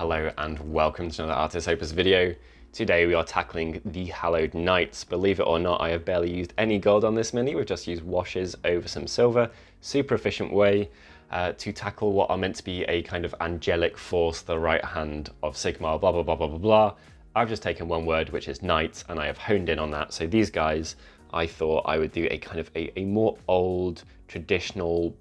Hello and welcome to another Artis Opus video. Today we are tackling the Hallowed Knights. Believe it or not, I have barely used any gold on this mini. We've just used washes over some silver. Super efficient way to tackle what are meant to be a kind of angelic force, the right hand of Sigmar, blah, blah, blah, blah, blah, blah. I've just taken one word, which is knight, and I have honed in on that. So these guys, I thought I would do a kind of a more old, traditional,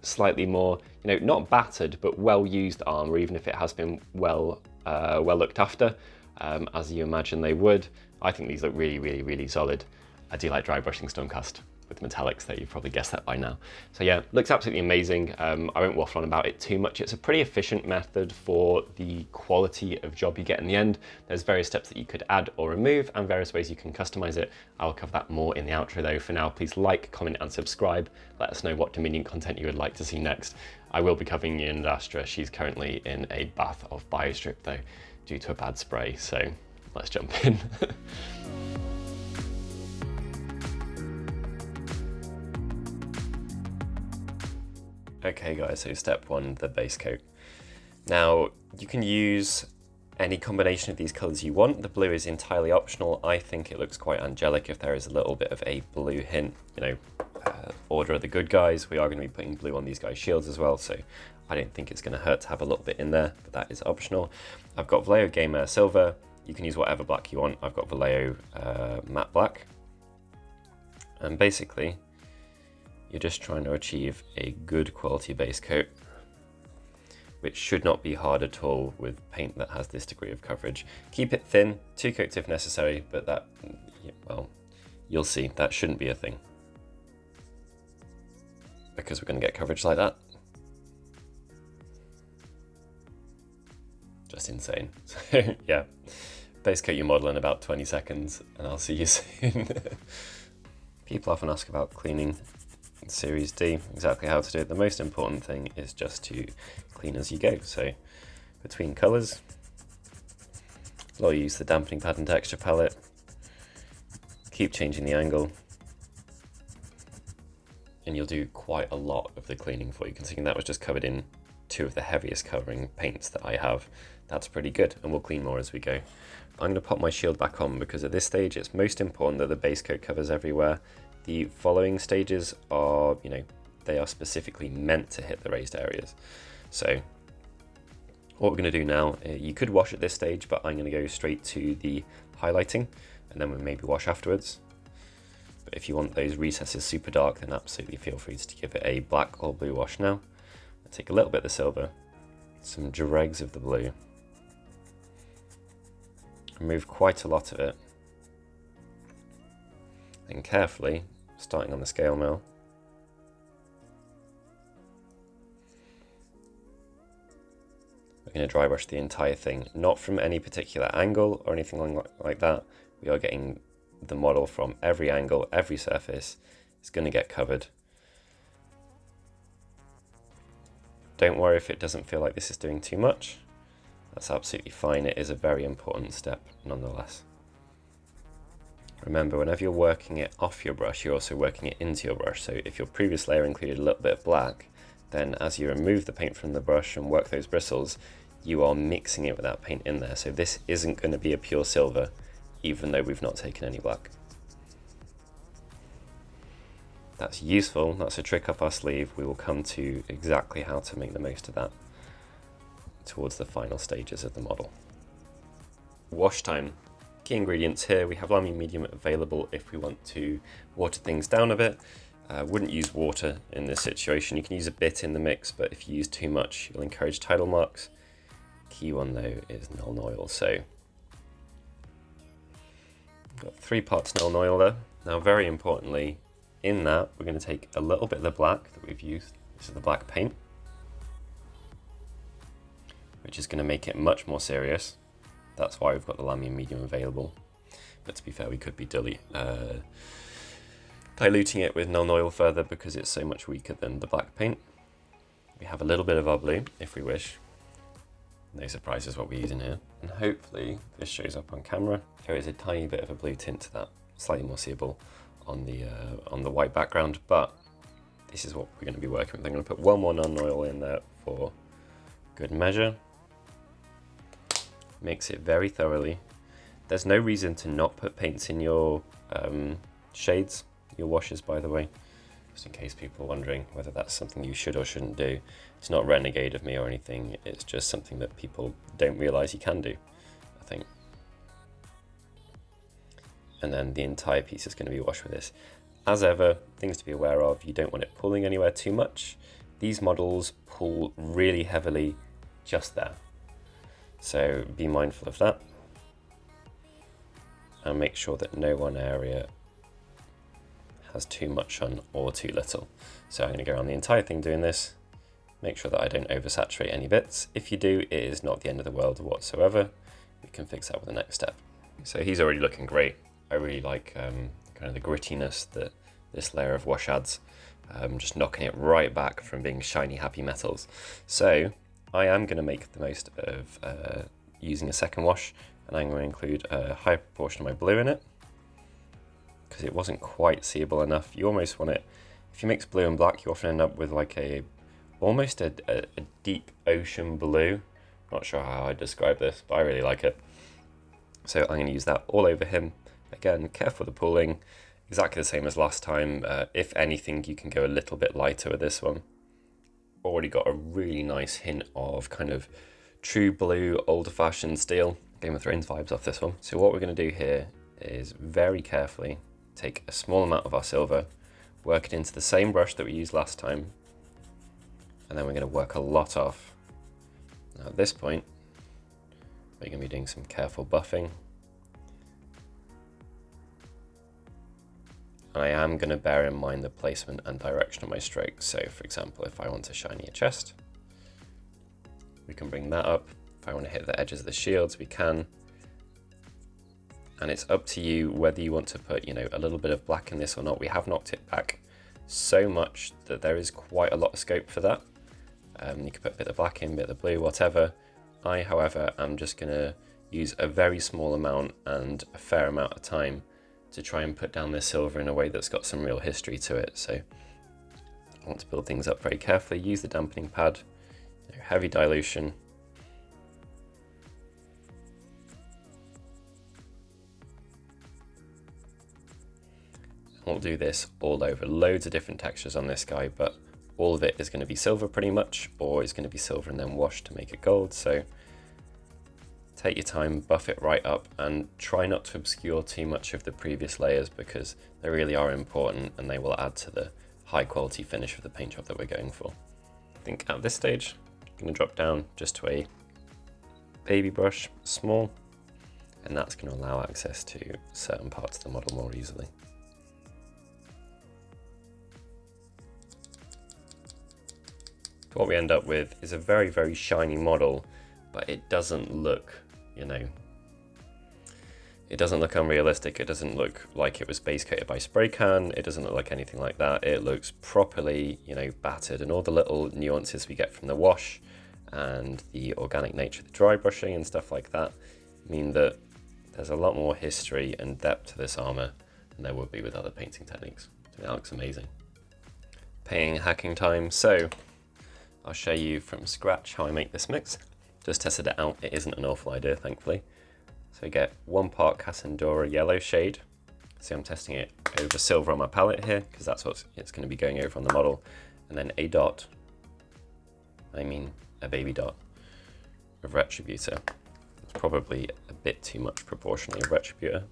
slightly more, not battered, but well-used armor, even if it has been well looked after, as you imagine they would. I think these look really, really, really solid. I do like dry brushing Stormcast with metallics, though you've probably guessed that by now. So yeah, looks absolutely amazing. I won't waffle on about it too much. It's a pretty efficient method for the quality of job you get in the end. There's various steps that you could add or remove and various ways you can customize it. I'll cover that more in the outro though. For now, please like, comment and subscribe. Let us know what Dominion content you would like to see next. I will be covering Astra. She's currently in a bath of biostrip though, due to a bad spray. So let's jump in. Okay guys, so step one, the base coat. Now, you can use any combination of these colors you want. The blue is entirely optional. I think it looks quite angelic if there is a little bit of a blue hint. Order of the good guys. We are going to be putting blue on these guys' shields as well, so I don't think it's going to hurt to have a little bit in there, but that is optional. I've got Vallejo Gamer Silver. You can use whatever black you want. I've got Vallejo Matte Black. And basically, you're just trying to achieve a good quality base coat, which should not be hard at all with paint that has this degree of coverage. Keep it thin, 2 coats if necessary, but that, well, you'll see, that shouldn't be a thing. Because we're going to get coverage like that. Just insane. So yeah, base coat your model in about 20 seconds and I'll see you soon. People often ask about cleaning Series D, exactly how to do it. The most important thing is just to clean as you go. So between colors, I'll use the dampening pad and texture palette, keep changing the angle, and you'll do quite a lot of the cleaning for you. Considering that was just covered in 2 of the heaviest covering paints that I have, that's pretty good, and we'll clean more as we go. I'm going to pop my shield back on because at this stage it's most important that the base coat covers everywhere. The following stages are, they are specifically meant to hit the raised areas. So what we're going to do now, you could wash at this stage, but I'm going to go straight to the highlighting and then we'll maybe wash afterwards. But if you want those recesses super dark, then absolutely feel free to give it a black or blue wash now. I'll take a little bit of the silver, some dregs of the blue, remove quite a lot of it, and carefully, starting on the scale mill, we're going to dry brush the entire thing, not from any particular angle or anything like that. We are getting the model from every angle, every surface is going to get covered. Don't worry if it doesn't feel like this is doing too much. That's absolutely fine. It is a very important step nonetheless. Remember, whenever you're working it off your brush, you're also working it into your brush. So if your previous layer included a little bit of black, then as you remove the paint from the brush and work those bristles, you are mixing it with that paint in there. So this isn't going to be a pure silver, even though we've not taken any black. That's useful. That's a trick up our sleeve. We will come to exactly how to make the most of that towards the final stages of the model. Wash time. Key ingredients here, we have lamy medium available if we want to water things down a bit. Wouldn't use water in this situation. You can use a bit in the mix, but if you use too much, you'll encourage tidal marks. Key one though is Nuln Oil. So got 3 parts Nuln Oil there. Now very importantly, in that we're going to take a little bit of the black that we've used. This is the black paint, which is going to make it much more serious. That's why we've got the lamy medium available. But to be fair, we could be diluting it with Nuln Oil further because it's so much weaker than the black paint. We have a little bit of our blue if we wish. No surprises what we're using here. And hopefully this shows up on camera. There is a tiny bit of a blue tint to that, slightly more seeable on the white background, but this is what we're going to be working with. I'm going to put one more Nuln Oil in there for good measure. Mix it very thoroughly. There's no reason to not put paints in your shades, your washes by the way, just in case people are wondering whether that's something you should or shouldn't do. It's not renegade of me or anything, it's just something that people don't realise you can do, I think. And then the entire piece is going to be washed with this. As ever, things to be aware of, you don't want it pulling anywhere too much. These models pull really heavily just there, so be mindful of that. And make sure that no one area has too much on or too little. So I'm going to go around the entire thing doing this, make sure that I don't oversaturate any bits. If you do, it is not the end of the world whatsoever. We can fix that with the next step. So he's already looking great. I really like kind of the grittiness that this layer of wash adds, just knocking it right back from being shiny, happy metals. So I am going to make the most of using a second wash, and I'm going to include a high proportion of my blue in it, because it wasn't quite seeable enough. You almost want it, if you mix blue and black, you often end up with like almost a deep ocean blue. Not sure how I describe this, but I really like it. So I'm going to use that all over him. Again, careful with the pooling, exactly the same as last time. If anything, you can go a little bit lighter with this one. Already got a really nice hint of kind of true blue, older-fashioned steel, Game of Thrones vibes off this one. So what we're going to do here is very carefully take a small amount of our silver, work it into the same brush that we used last time, and then we're going to work a lot off. Now at this point, we're going to be doing some careful buffing. I am going to bear in mind the placement and direction of my strokes. So for example, if I want to shiny a chest, we can bring that up. If I want to hit the edges of the shields, we can. And it's up to you whether you want to put, you know, a little bit of black in this or not. We have knocked it back so much that there is quite a lot of scope for that. You can put a bit of black in, a bit of blue, whatever. I, however, am just going to use a very small amount and a fair amount of time to try and put down this silver in a way that's got some real history to it. So I want to build things up very carefully, use the dampening pad, you know, heavy dilution. We'll do this all over, loads of different textures on this guy, but all of it is going to be silver pretty much, or it's going to be silver and then washed to make it gold. So take your time, buff it right up, and try not to obscure too much of the previous layers, because they really are important and they will add to the high quality finish of the paint job that we're going for. I think at this stage, I'm going to drop down just to a baby brush, small, and that's going to allow access to certain parts of the model more easily. What we end up with is a very, very shiny model, but it doesn't look, you know, it doesn't look unrealistic. It doesn't look like it was base coated by spray can. It doesn't look like anything like that. It looks properly, you know, battered, and all the little nuances we get from the wash and the organic nature of the dry brushing and stuff like that mean that there's a lot more history and depth to this armor than there would be with other painting techniques. So that looks amazing. Painting hacking time. So I'll show you from scratch how I make this mix. Just tested it out, it isn't an awful idea, thankfully. So I get 1 part Cassandra yellow shade. So I'm testing it over silver on my palette here, because that's what it's going to be going over on the model. And then a dot, I mean a baby dot, of Retributor. It's probably a bit too much proportionally of Retributor.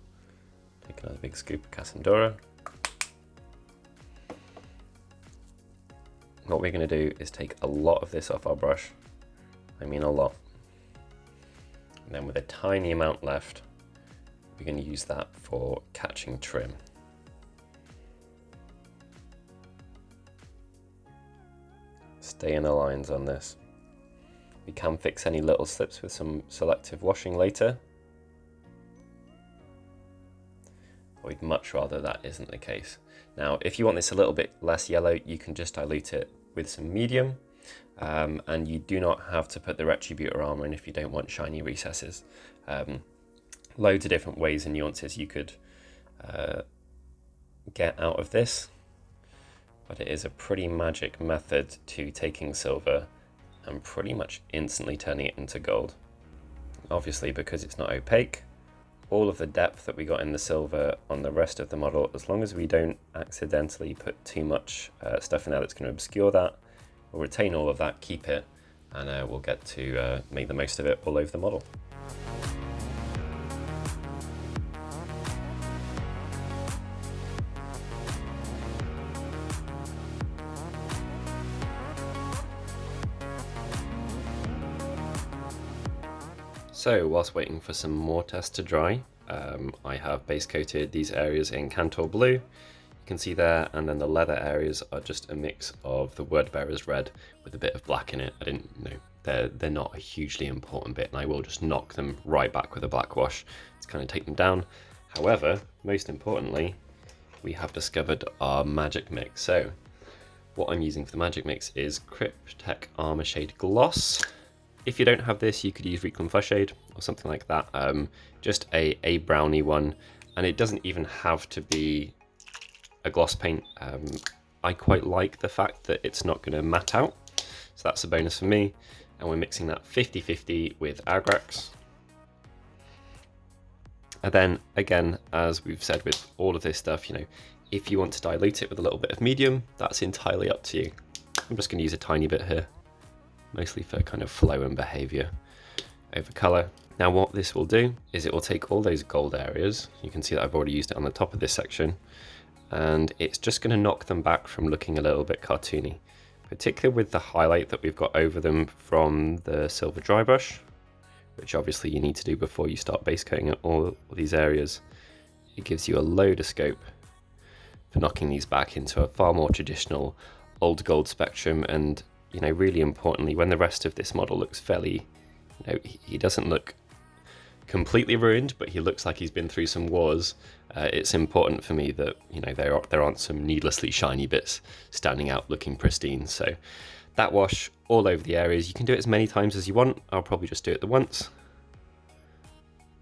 Take another big scoop of Cassandra. What we're going to do is take a lot of this off our brush. I mean a lot. And then with a tiny amount left, we're going to use that for catching trim. Stay in the lines on this. We can fix any little slips with some selective washing later. We'd much rather that isn't the case. Now, if you want this a little bit less yellow, you can just dilute it with some medium, and you do not have to put the Retributor armor in if you don't want shiny recesses. Loads of different ways and nuances you could get out of this, but it is a pretty magic method to taking silver and pretty much instantly turning it into gold. obviously because it's not opaque, all of the depth that we got in the silver on the rest of the model, as long as we don't accidentally put too much stuff in there that's going to obscure that, we'll retain all of that, keep it, and we'll get to make the most of it all over the model. So whilst waiting for some more tests to dry, I have base coated these areas in Cantor blue. You can see there, and then the leather areas are just a mix of the word bearers red with a bit of black in it. I didn't know, they're not a hugely important bit, and I will just knock them right back with a black wash to kind of take them down. However, most importantly, we have discovered our magic mix. So what I'm using for the magic mix is Cryptek Armour Shade Gloss. If you don't have this, you could use Reclam Fuzz Shade or something like that. Just a browny one, and it doesn't even have to be a gloss paint. I quite like the fact that it's not going to matte out, so that's a bonus for me. And we're mixing that 50-50 with airbrush. And then again, as we've said with all of this stuff, if you want to dilute it with a little bit of medium, that's entirely up to you. I'm just going to use a tiny bit here, mostly for kind of flow and behavior over color. Now what this will do is it will take all those gold areas, you can see that I've already used it on the top of this section, and it's just going to knock them back from looking a little bit cartoony, particularly with the highlight that we've got over them from the silver dry brush, which obviously you need to do before you start base coating all these areas. It gives you a load of scope for knocking these back into a far more traditional old gold spectrum. And really importantly, when the rest of this model looks fairly, he doesn't look completely ruined, but he looks like he's been through some wars. It's important for me that there aren't some needlessly shiny bits standing out looking pristine. So that wash all over the areas. You can do it as many times as you want. I'll probably just do it the once.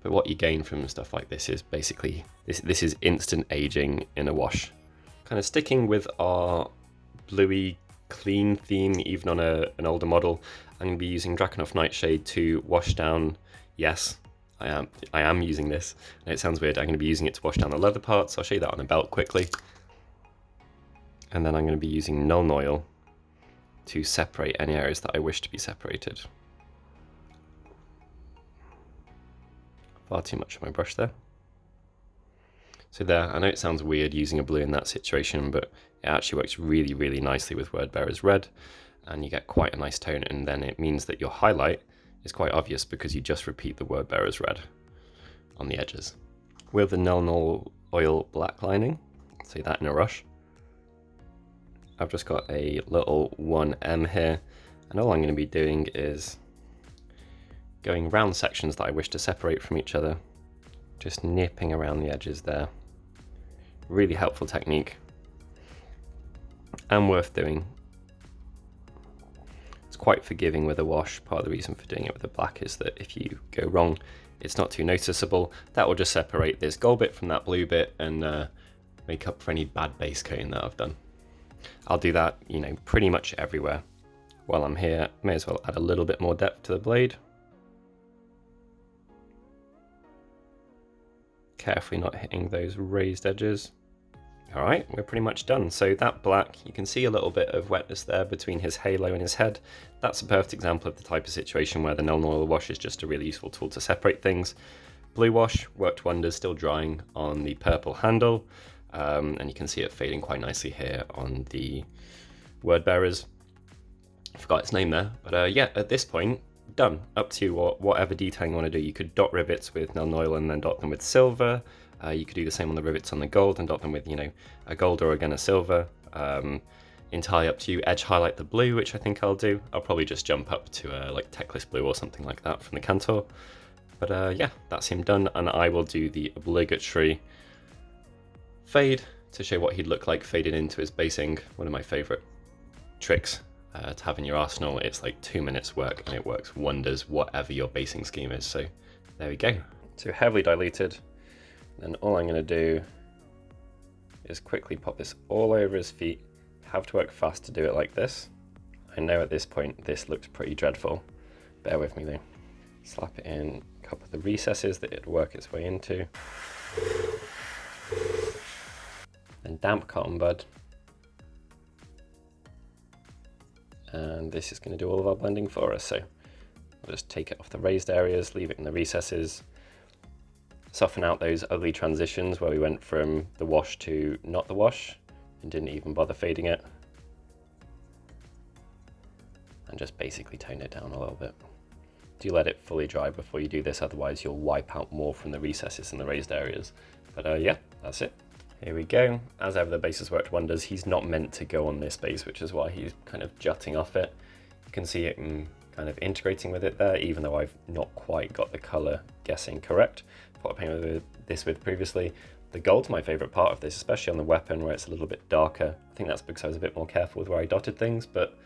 But what you gain from stuff like this is basically this is instant aging in a wash. Kind of sticking with our bluey clean theme, even on an older model, I'm going to be using Drakenhof Nightshade to wash down. Yes, I am using this. And it sounds weird. I'm going to be using it to wash down the leather parts. I'll show you that on a belt quickly. And then I'm going to be using Nuln Oil to separate any areas that I wish to be separated. Far too much on my brush there. So there, I know it sounds weird using a blue in that situation, but it actually works really, really nicely with word bearers red, and you get quite a nice tone, and then it means that your highlight is quite obvious because you just repeat the word bearers red on the edges. With the Nuln Oil black lining, say that in a rush, I've just got a little 1M here, and all I'm going to be doing is going around sections that I wish to separate from each other, just nipping around the edges there. Really helpful technique and worth doing. It's quite forgiving with a wash. Part of the reason for doing it with a black is that if you go wrong, it's not too noticeable. That will just separate this gold bit from that blue bit and make up for any bad base coating that I've done. I'll do that, pretty much everywhere. While I'm here, may as well add a little bit more depth to the blade. Carefully not hitting those raised edges. All right, we're pretty much done. So that black, you can see a little bit of wetness there between his halo and his head. That's a perfect example of the type of situation where the Nuln Oil wash is just a really useful tool to separate things. Blue wash worked wonders, still drying on the purple handle. And you can see it fading quite nicely here on the word bearers. I forgot its name there, but yeah, at this point, done. Up to whatever detailing you want to do. You could dot rivets with Nuln Oil and then dot them with silver. You could do the same on the rivets on the gold and dot them with, a gold or again a silver. Entirely up to you. Edge highlight the blue, which I think I'll do. I'll probably just jump up to like Techless blue or something like that from the Cantor. But yeah, that's him done, and I will do the obligatory fade to show what he'd look like faded into his basing. One of my favorite tricks to have in your arsenal. It's like 2 minutes work and it works wonders whatever your basing scheme is. So there we go. So heavily diluted. Then all I'm going to do is quickly pop this all over his feet. Have to work fast to do it like this. I know at this point this looks pretty dreadful. Bear with me though. Slap it in a couple of the recesses that it'd work its way into. Then damp cotton bud. And this is going to do all of our blending for us. So we'll just take it off the raised areas, leave it in the recesses, soften out those ugly transitions where we went from the wash to not the wash and didn't even bother fading it. And just basically tone it down a little bit. Do let it fully dry before you do this, otherwise you'll wipe out more from the recesses and the raised areas. But yeah, that's it. Here we go. As ever, the base has worked wonders. He's not meant to go on this base, which is why he's kind of jutting off it. You can see it kind of integrating with it there, even though I've not quite got the color guessing correct. What I painted this with previously. The gold's my favorite part of this, especially on the weapon where it's a little bit darker. I think that's because I was a bit more careful with where I dotted things, but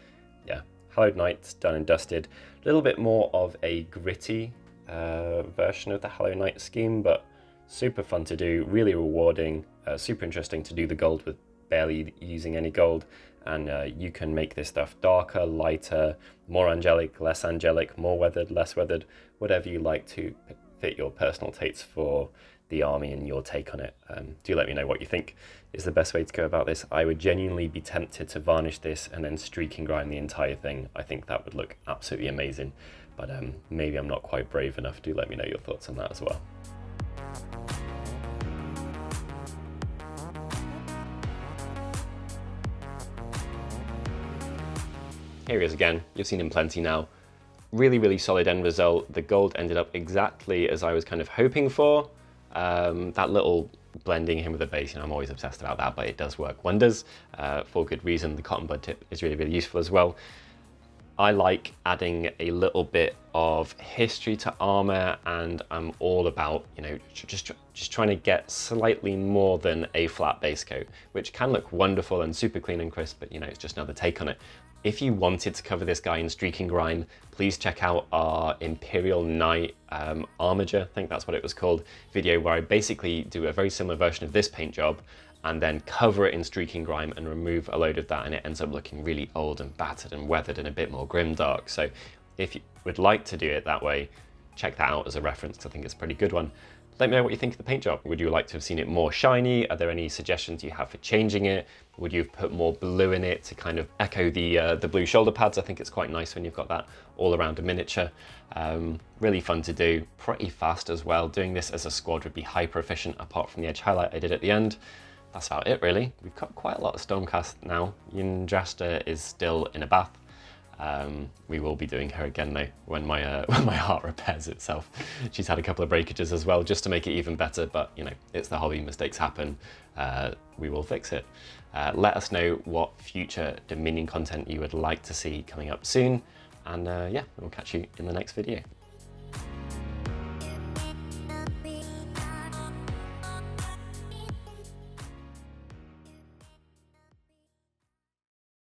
yeah. Hallowed Knights done and dusted. A little bit more of a gritty version of the Hallowed Knight scheme, but super fun to do, really rewarding, super interesting to do the gold with barely using any gold. And you can make this stuff darker, lighter, more angelic, less angelic, more weathered, less weathered, whatever you like to fit your personal tastes for the army and your take on it. Do let me know what you think is the best way to go about this. I would genuinely be tempted to varnish this and then streak and grind the entire thing. I think that would look absolutely amazing, but maybe I'm not quite brave enough. Do let me know your thoughts on that as well. Here he is again. You've seen him plenty now. Really, really solid end result. The gold ended up exactly as I was kind of hoping for. That little blending him with the base, I'm always obsessed about that, but it does work wonders for good reason. The cotton bud tip is really, really useful as well. I like adding a little bit of history to armor, and I'm all about, just trying to get slightly more than a flat base coat, which can look wonderful and super clean and crisp, but it's just another take on it. If you wanted to cover this guy in streak and grime, please check out our Imperial Knight Armager, I think that's what it was called, video where I basically do a very similar version of this paint job and then cover it in streak and grime and remove a load of that, and it ends up looking really old and battered and weathered and a bit more grimdark. So if you would like to do it that way, check that out as a reference, because I think it's a pretty good one. Let me know what you think of the paint job. Would you like to have seen it more shiny? Are there any suggestions you have for changing it? Would you have put more blue in it to kind of echo the blue shoulder pads? I think it's quite nice when you've got that all around a miniature. Really fun to do, pretty fast as well. Doing this as a squad would be hyper efficient, apart from the edge highlight I did at the end. That's about it really. We've got quite a lot of Stormcast now. Yndrasta is still in a bath. We will be doing her again though when my heart repairs itself. She's had a couple of breakages as well, just to make it even better, but it's the hobby, mistakes happen. We will fix it. Let us know what future Dominion content you would like to see coming up soon, and yeah, we'll catch you in the next video.